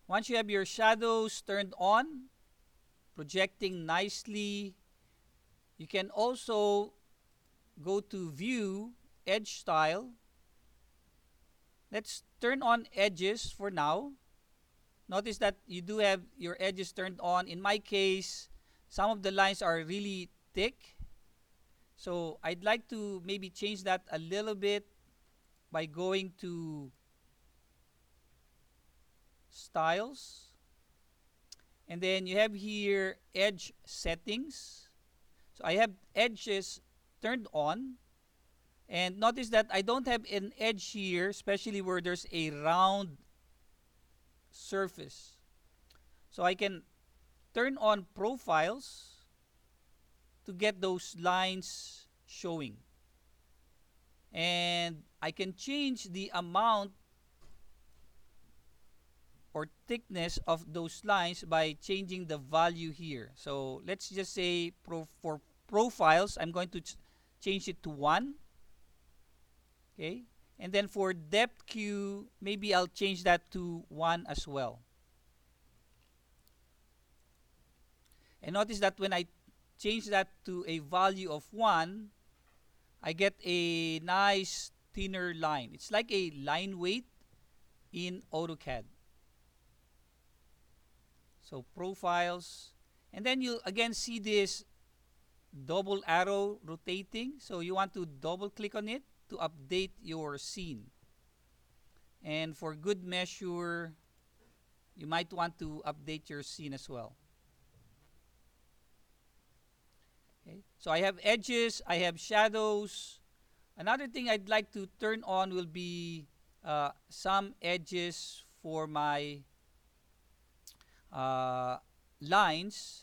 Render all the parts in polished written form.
Once you have your shadows turned on, projecting nicely, you can also go to View, Edge Style. Let's turn on edges for now. Notice that you do have your edges turned on. In my case, some of the lines are really thick. So I'd like to maybe change that a little bit by going to Styles. And then you have here Edge Settings. So I have edges turned on. And notice that I don't have an edge here, especially where there's a round surface. So I can turn on profiles to get those lines showing. And I can change the amount or thickness of those lines by changing the value here. So let's just say for profiles, I'm going to change it to 1. Okay. And then for depth Q, maybe I'll change that to 1 as well. And notice that when I change that to a value of 1, I get a nice thinner line. It's like a line weight in AutoCAD. So profiles. And then you again see this double arrow rotating. So you want to double click on it to update your scene. And for good measure, you might want to update your scene as well. Okay. So I have edges, I have shadows. Another thing I'd like to turn on will be some edges for my lines.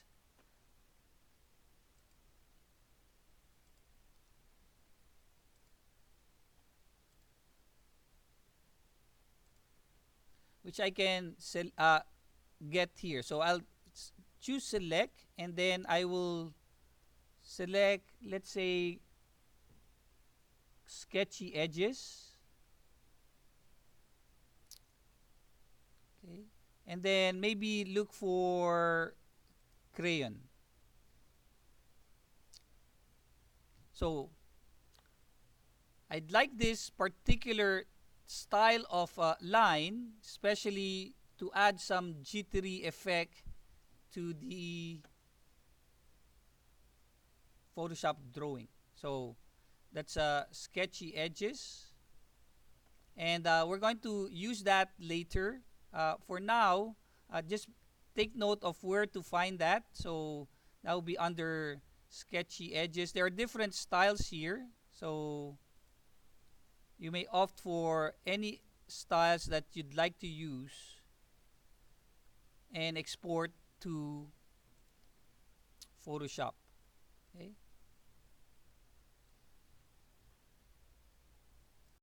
Which I can get here. So I'll choose select, and then I will select, let's say, sketchy edges. Okay. And then maybe look for crayon. So I'd like this particular style of line, especially to add some jittery effect to the Photoshop drawing. So that's sketchy edges. And we're going to use that later. For now, just take note of where to find that. So that will be under sketchy edges. There are different styles here. So you may opt for any styles that you'd like to use and export to Photoshop. Okay.